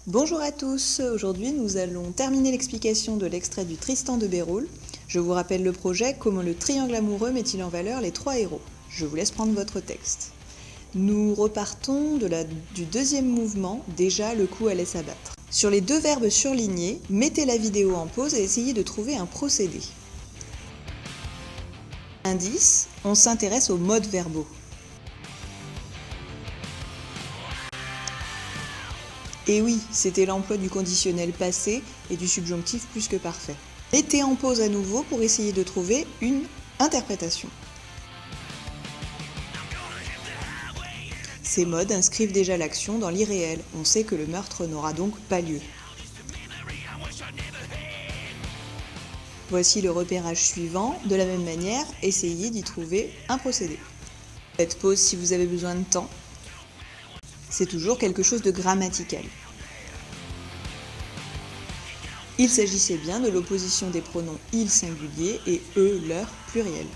Bonjour à tous, aujourd'hui nous allons terminer l'explication de l'extrait du Tristan de Béroul. Je vous rappelle le projet, comment le triangle amoureux met-il en valeur les trois héros. Je vous laisse prendre votre texte. Nous repartons du deuxième mouvement, déjà le coup allait s'abattre. Sur les deux verbes surlignés, mettez la vidéo en pause et essayez de trouver un procédé. Indice, on s'intéresse aux modes verbaux. Et oui, c'était l'emploi du conditionnel passé et du subjonctif plus que parfait. Mettez en pause à nouveau pour essayer de trouver une interprétation. Ces modes inscrivent déjà l'action dans l'irréel. On sait que le meurtre n'aura donc pas lieu. Voici le repérage suivant. De la même manière, essayez d'y trouver un procédé. Faites pause si vous avez besoin de temps. C'est toujours quelque chose de grammatical. Il s'agissait bien de l'opposition des pronoms il singulier et eux leur pluriel.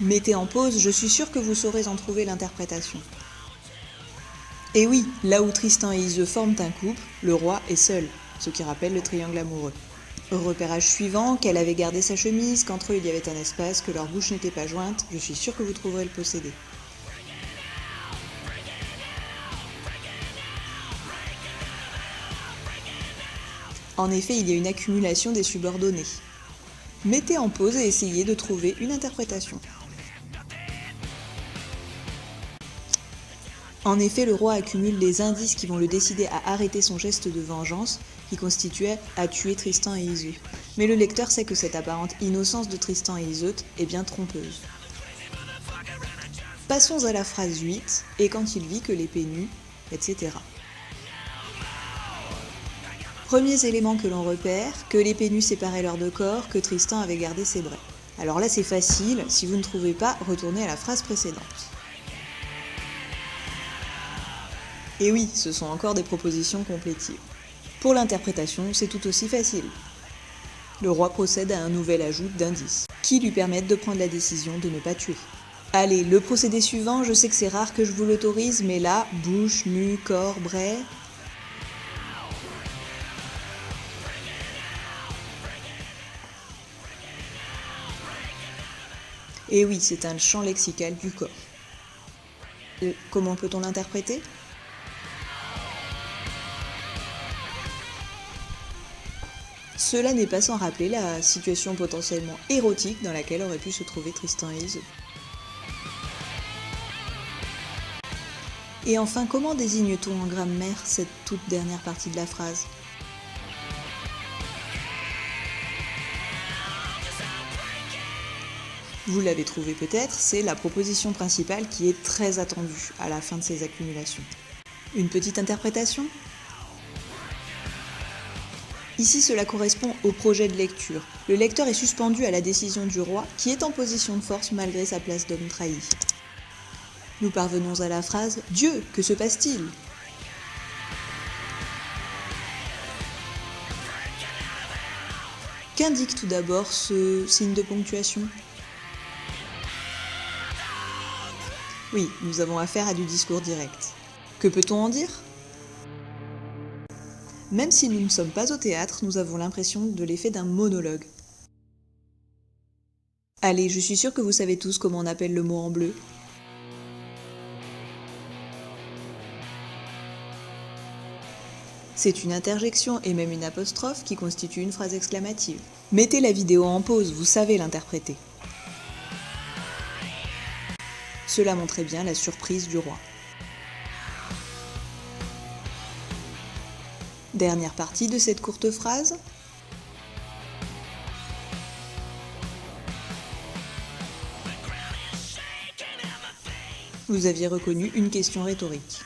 Mettez en pause, je suis sûre que vous saurez en trouver l'interprétation. Et oui, là où Tristan et Iseult forment un couple, le roi est seul, ce qui rappelle le triangle amoureux. Repérage suivant, qu'elle avait gardé sa chemise, qu'entre eux il y avait un espace, que leurs bouches n'étaient pas jointes, je suis sûre que vous trouverez le procédé. En effet, il y a une accumulation des subordonnés. Mettez en pause et essayez de trouver une interprétation. En effet, le roi accumule les indices qui vont le décider à arrêter son geste de vengeance qui constituait à tuer Tristan et Iseult. Mais le lecteur sait que cette apparente innocence de Tristan et Iseult est bien trompeuse. Passons à la phrase 8, et quand il vit que l'épée nue, etc. Premiers éléments que l'on repère, que l'épée nue séparait leurs deux corps, que Tristan avait gardé ses brais. Alors là c'est facile, si vous ne trouvez pas, retournez à la phrase précédente. Et oui, ce sont encore des propositions complétives. Pour l'interprétation, c'est tout aussi facile. Le roi procède à un nouvel ajout d'indices, qui lui permettent de prendre la décision de ne pas tuer. Allez, le procédé suivant, je sais que c'est rare que je vous l'autorise, mais là, bouche, nue, corps, brais... Et oui, c'est un champ lexical du corps. Comment peut-on l'interpréter ? Cela n'est pas sans rappeler la situation potentiellement érotique dans laquelle auraient pu se trouver Tristan et Iseult. Et enfin, comment désigne-t-on en grammaire cette toute dernière partie de la phrase ? Vous l'avez trouvé peut-être, c'est la proposition principale qui est très attendue à la fin de ces accumulations. Une petite interprétation ? Ici, cela correspond au projet de lecture. Le lecteur est suspendu à la décision du roi, qui est en position de force malgré sa place d'homme trahi. Nous parvenons à la phrase « Dieu, que se passe-t-il » ? Qu'indique tout d'abord ce signe de ponctuation ? Oui, nous avons affaire à du discours direct. Que peut-on en dire ? Même si nous ne sommes pas au théâtre, nous avons l'impression de l'effet d'un monologue. Allez, je suis sûre que vous savez tous comment on appelle le mot en bleu. C'est une interjection et même une apostrophe qui constitue une phrase exclamative. Mettez la vidéo en pause, vous savez l'interpréter. Cela montrait bien la surprise du roi. Dernière partie de cette courte phrase. Vous aviez reconnu une question rhétorique.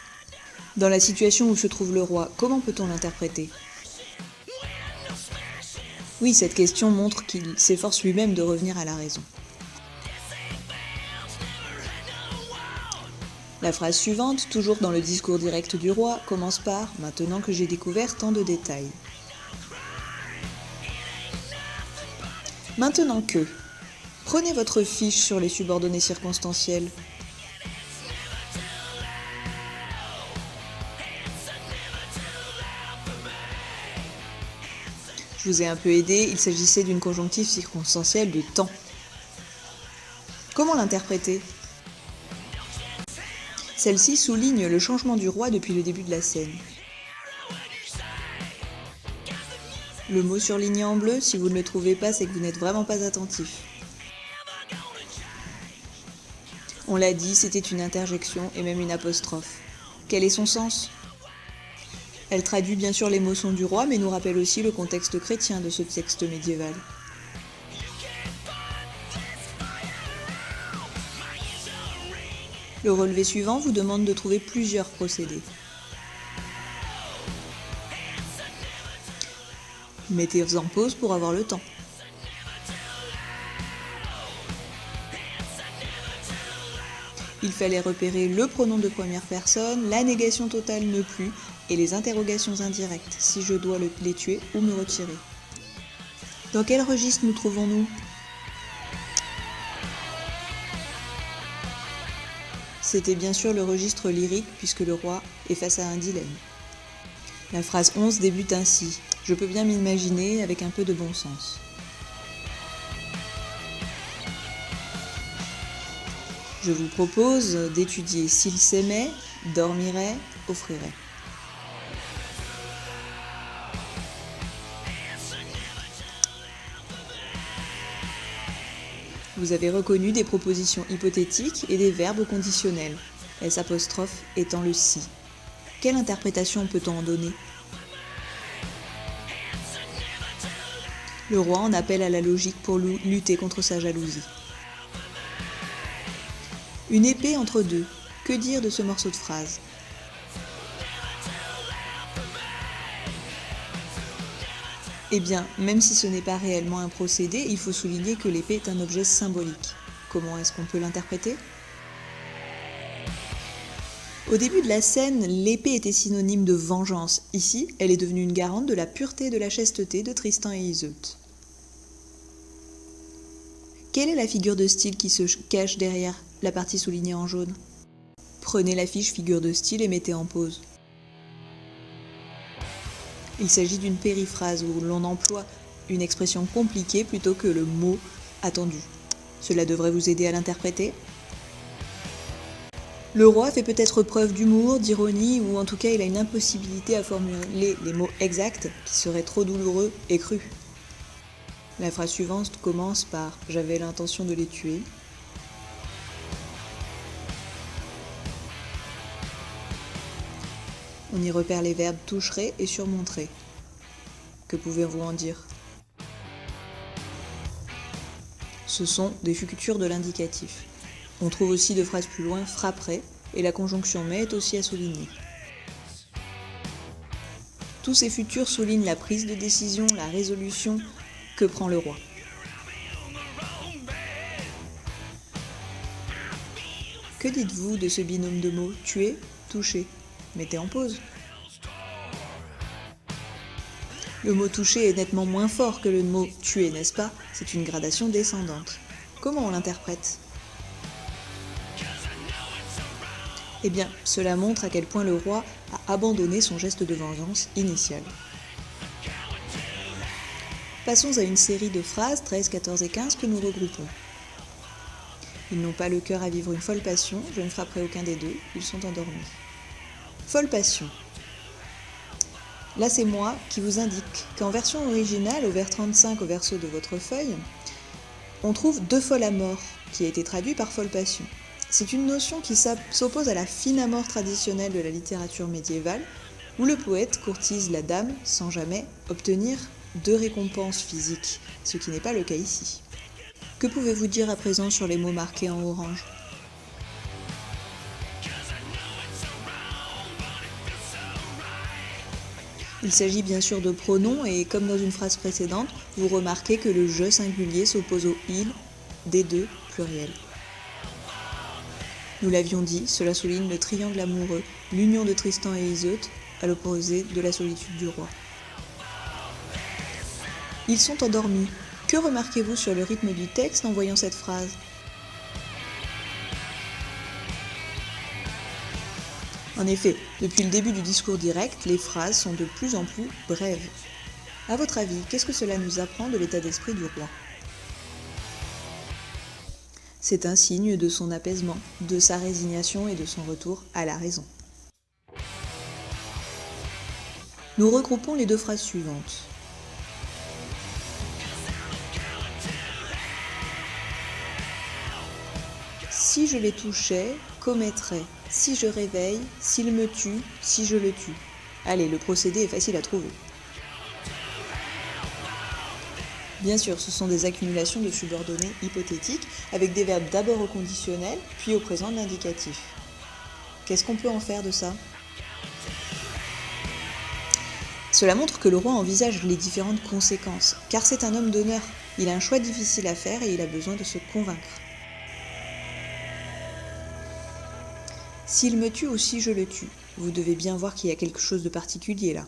Dans la situation où se trouve le roi, comment peut-on l'interpréter ? Oui, cette question montre qu'il s'efforce lui-même de revenir à la raison. La phrase suivante, toujours dans le discours direct du roi, commence par « Maintenant que j'ai découvert tant de détails ». Maintenant que, prenez votre fiche sur les subordonnés circonstanciels. Je vous ai un peu aidé, il s'agissait d'une conjonctive circonstancielle de temps. Comment l'interpréter ? Celle-ci souligne le changement du roi depuis le début de la scène. Le mot surligné en bleu, si vous ne le trouvez pas, c'est que vous n'êtes vraiment pas attentif. On l'a dit, c'était une interjection et même une apostrophe. Quel est son sens ? Elle traduit bien sûr l'émotion du roi, mais nous rappelle aussi le contexte chrétien de ce texte médiéval. Le relevé suivant vous demande de trouver plusieurs procédés. Mettez-vous en pause pour avoir le temps. Il fallait repérer le pronom de première personne, la négation totale ne plus et les interrogations indirectes, si je dois les tuer ou me retirer. Dans quel registre nous trouvons-nous ? C'était bien sûr le registre lyrique puisque le roi est face à un dilemme. La phrase 11 débute ainsi. Je peux bien m'imaginer avec un peu de bon sens. Je vous propose d'étudier s'il s'aimait, dormirait, offrirait. Vous avez reconnu des propositions hypothétiques et des verbes conditionnels, S' étant le si. Quelle interprétation peut-on en donner ? Le roi en appelle à la logique pour lutter contre sa jalousie. Une épée entre deux. Que dire de ce morceau de phrase ? Eh bien, même si ce n'est pas réellement un procédé, il faut souligner que l'épée est un objet symbolique. Comment est-ce qu'on peut l'interpréter ? Au début de la scène, l'épée était synonyme de vengeance. Ici, elle est devenue une garante de la pureté et de la chasteté de Tristan et Iseult. Quelle est la figure de style qui se cache derrière la partie soulignée en jaune ? Prenez la fiche figure de style et mettez en pause. Il s'agit d'une périphrase où l'on emploie une expression compliquée plutôt que le mot attendu. Cela devrait vous aider à l'interpréter. Le roi fait peut-être preuve d'humour, d'ironie, ou en tout cas il a une impossibilité à formuler les mots exacts qui seraient trop douloureux et crus. La phrase suivante commence par « J'avais l'intention de les tuer ». On y repère les verbes toucherait et surmonterait. Que pouvez-vous en dire ? Ce sont des futurs de l'indicatif. On trouve aussi deux phrases plus loin frapperait et la conjonction mais est aussi à souligner. Tous ces futurs soulignent la prise de décision, la résolution que prend le roi. Que dites-vous de ce binôme de mots tuer, toucher ? Mettez en pause. Le mot toucher est nettement moins fort que le mot tuer, n'est-ce pas ? C'est une gradation descendante. Comment on l'interprète ? Eh bien, cela montre à quel point le roi a abandonné son geste de vengeance initial. Passons à une série de phrases, 13, 14 et 15, que nous regroupons. Ils n'ont pas le cœur à vivre une folle passion, je ne frapperai aucun des deux, ils sont endormis. Folle passion. Là, c'est moi qui vous indique qu'en version originale, au vers 35 au verso de votre feuille, on trouve deux folles à mort, qui a été traduit par folle passion. C'est une notion qui s'oppose à la fine amour traditionnelle de la littérature médiévale, où le poète courtise la dame sans jamais obtenir de récompense physique, ce qui n'est pas le cas ici. Que pouvez-vous dire à présent sur les mots marqués en orange ? Il s'agit bien sûr de pronoms et comme dans une phrase précédente, vous remarquez que le « je » singulier s'oppose au « il » des deux pluriels. Nous l'avions dit, cela souligne le triangle amoureux, l'union de Tristan et Iseult à l'opposé de la solitude du roi. Ils sont endormis. Que remarquez-vous sur le rythme du texte en voyant cette phrase ? En effet, depuis le début du discours direct, les phrases sont de plus en plus brèves. À votre avis, qu'est-ce que cela nous apprend de l'état d'esprit du roi? C'est un signe de son apaisement, de sa résignation et de son retour à la raison. Nous regroupons les deux phrases suivantes. Si je les touchais, commettrais. Si je réveille, s'il me tue, si je le tue. Allez, le procédé est facile à trouver. Bien sûr, ce sont des accumulations de subordonnés hypothétiques avec des verbes d'abord au conditionnel, puis au présent de l'indicatif. Qu'est-ce qu'on peut en faire de ça? Cela montre que le roi envisage les différentes conséquences, car c'est un homme d'honneur. Il a un choix difficile à faire et il a besoin de se convaincre. S'il me tue ou si je le tue, vous devez bien voir qu'il y a quelque chose de particulier là.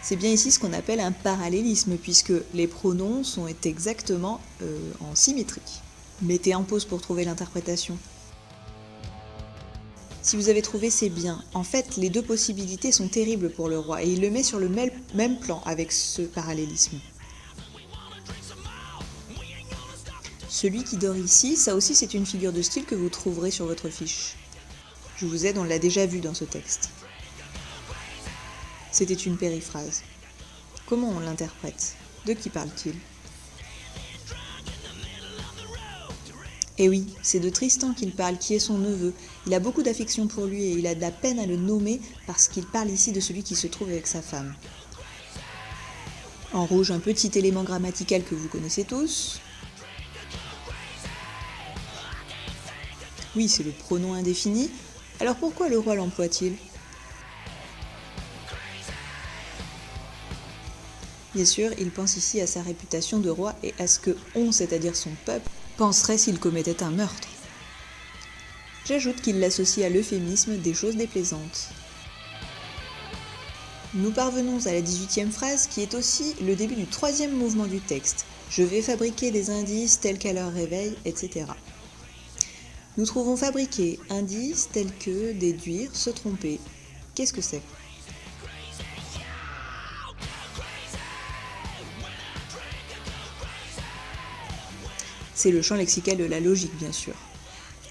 C'est bien ici ce qu'on appelle un parallélisme, puisque les pronoms sont exactement en symétrie. Mettez en pause pour trouver l'interprétation. Si vous avez trouvé, c'est bien. En fait, les deux possibilités sont terribles pour le roi, et il le met sur le même plan avec ce parallélisme. Celui qui dort ici, ça aussi c'est une figure de style que vous trouverez sur votre fiche. Je vous aide, on l'a déjà vu dans ce texte. C'était une périphrase. Comment on l'interprète? De qui parle-t-il? Eh oui, c'est de Tristan qu'il parle, qui est son neveu. Il a beaucoup d'affection pour lui et il a de la peine à le nommer parce qu'il parle ici de celui qui se trouve avec sa femme. En rouge, un petit élément grammatical que vous connaissez tous. Oui, c'est le pronom indéfini. Alors pourquoi le roi l'emploie-t-il? Bien sûr, il pense ici à sa réputation de roi et à ce que on, c'est-à-dire son peuple, penserait s'il commettait un meurtre. J'ajoute qu'il l'associe à l'euphémisme des choses déplaisantes. Nous parvenons à la 18e phrase qui est aussi le début du 3e mouvement du texte. Je vais fabriquer des indices tels qu'à leur réveil, etc. Nous trouvons fabriquer, indices tels que, déduire, se tromper. Qu'est-ce que c'est? C'est le champ lexical de la logique, bien sûr.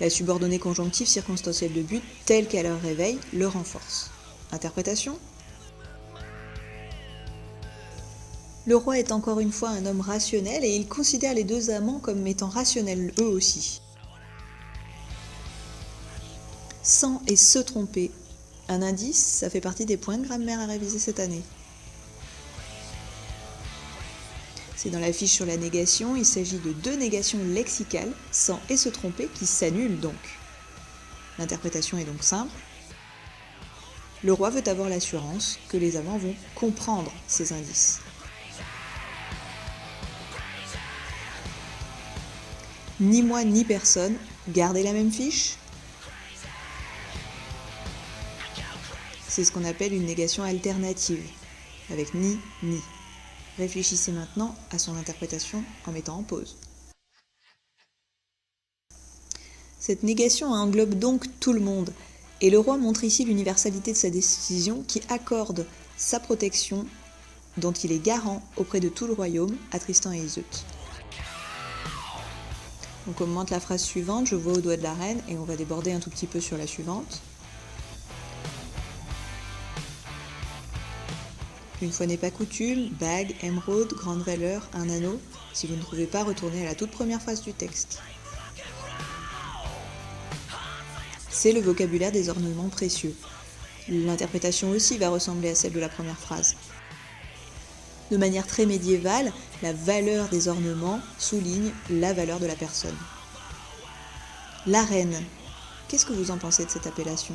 La subordonnée conjonctive circonstancielle de but, telle qu'à leur réveil, le renforce. Interprétation? Le roi est encore une fois un homme rationnel et il considère les deux amants comme étant rationnels eux aussi. Sans et se tromper. Un indice, ça fait partie des points de grammaire à réviser cette année. C'est dans la fiche sur la négation, il s'agit de deux négations lexicales, sans et se tromper, qui s'annulent donc. L'interprétation est donc simple. Le roi veut avoir l'assurance que les amants vont comprendre ces indices. Ni moi ni personne, gardez la même fiche. C'est ce qu'on appelle une négation alternative, avec ni, ni. Réfléchissez maintenant à son interprétation en mettant en pause. Cette négation englobe donc tout le monde, et le roi montre ici l'universalité de sa décision qui accorde sa protection, dont il est garant auprès de tout le royaume, à Tristan et Iseut. On commente la phrase suivante, je vois au doigt de la reine, et on va déborder un tout petit peu sur la suivante. Une fois n'est pas coutume, bague, émeraude, grande valeur, un anneau. Si vous ne trouvez pas, retournez à la toute première phrase du texte. C'est le vocabulaire des ornements précieux. L'interprétation aussi va ressembler à celle de la première phrase. De manière très médiévale, la valeur des ornements souligne la valeur de la personne. La reine. Qu'est-ce que vous en pensez de cette appellation?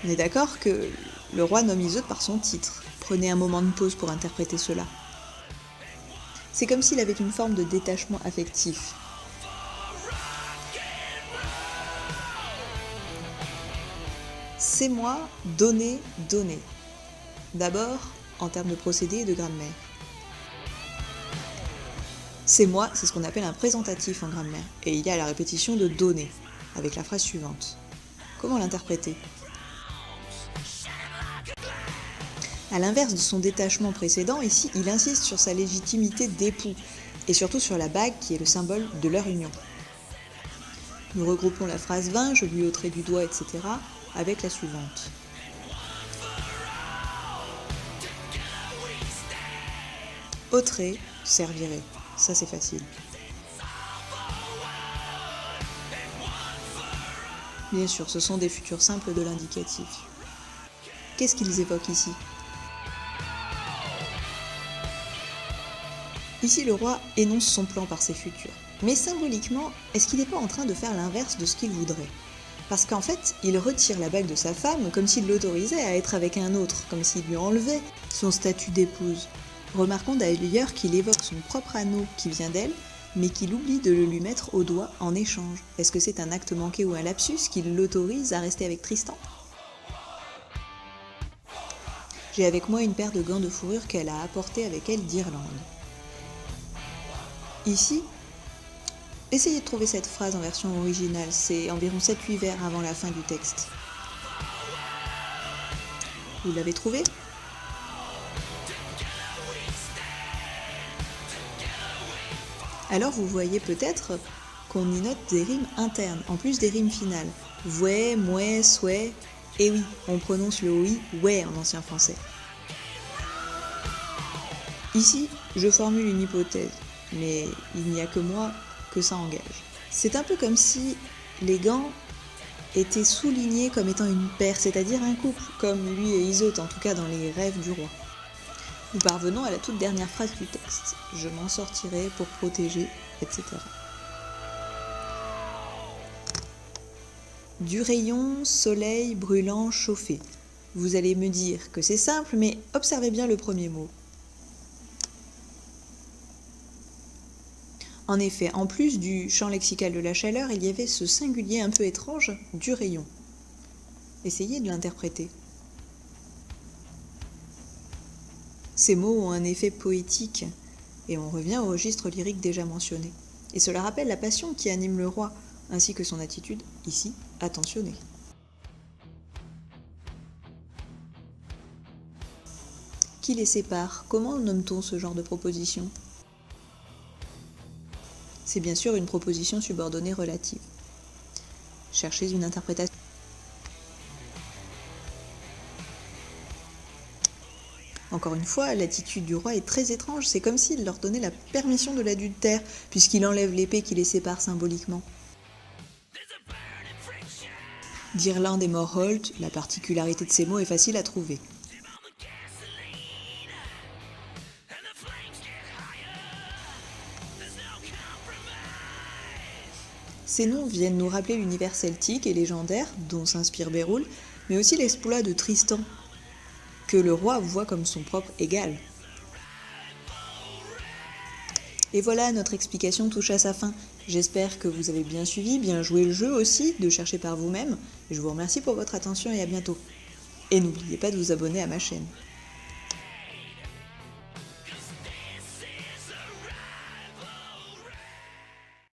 On est d'accord que le roi nomme Iseut par son titre. Prenez un moment de pause pour interpréter cela. C'est comme s'il avait une forme de détachement affectif. C'est moi, donner, donner. D'abord, en termes de procédé et de grammaire. C'est moi, c'est ce qu'on appelle un présentatif en grammaire. Et il y a la répétition de donner, avec la phrase suivante. Comment l'interpréter? À l'inverse de son détachement précédent, ici, il insiste sur sa légitimité d'époux, et surtout sur la bague qui est le symbole de leur union. Nous regroupons la phrase 20, je lui ôterai du doigt, etc., avec la suivante. Ôterai, servirai. Ça c'est facile. Bien sûr, ce sont des futurs simples de l'indicatif. Qu'est-ce qu'ils évoquent ici ? Ici, le roi énonce son plan par ses futurs. Mais symboliquement, est-ce qu'il n'est pas en train de faire l'inverse de ce qu'il voudrait ? Parce qu'en fait, il retire la bague de sa femme comme s'il l'autorisait à être avec un autre, comme s'il lui enlevait son statut d'épouse. Remarquons d'ailleurs qu'il évoque son propre anneau qui vient d'elle, mais qu'il oublie de le lui mettre au doigt en échange. Est-ce que c'est un acte manqué ou un lapsus qui l'autorise à rester avec Tristan ? J'ai avec moi une paire de gants de fourrure qu'elle a apportés avec elle d'Irlande. Ici, essayez de trouver cette phrase en version originale, c'est environ 7-8 vers avant la fin du texte. Vous l'avez trouvé ? Alors vous voyez peut-être qu'on y note des rimes internes, en plus des rimes finales. Vouais, mouais, souhait, et oui, on prononce le oui, ouais en ancien français. Ici, je formule une hypothèse, mais il n'y a que moi que ça engage. C'est un peu comme si les gants étaient soulignés comme étant une paire, c'est-à-dire un couple, comme lui et Iseut, en tout cas dans les rêves du roi. Nous parvenons à la toute dernière phrase du texte. Je m'en sortirai pour protéger, etc. Du rayon, soleil, brûlant, chauffé. Vous allez me dire que c'est simple, mais observez bien le premier mot. En effet, en plus du champ lexical de la chaleur, il y avait ce singulier un peu étrange du rayon. Essayez de l'interpréter. Ces mots ont un effet poétique, et on revient au registre lyrique déjà mentionné. Et cela rappelle la passion qui anime le roi, ainsi que son attitude, ici, attentionnée. Qui les sépare ? Comment nomme-t-on ce genre de proposition ? C'est bien sûr une proposition subordonnée relative. Cherchez une interprétation. Encore une fois, l'attitude du roi est très étrange, c'est comme s'il leur donnait la permission de l'adultère, puisqu'il enlève l'épée qui les sépare symboliquement. D'Irlande et Morholt, la particularité de ces mots est facile à trouver. Ces noms viennent nous rappeler l'univers celtique et légendaire dont s'inspire Béroul, mais aussi l'exploit de Tristan, que le roi voit comme son propre égal. Et voilà, notre explication touche à sa fin. J'espère que vous avez bien suivi, bien joué le jeu aussi, de chercher par vous-même. Je vous remercie pour votre attention et à bientôt. Et n'oubliez pas de vous abonner à ma chaîne.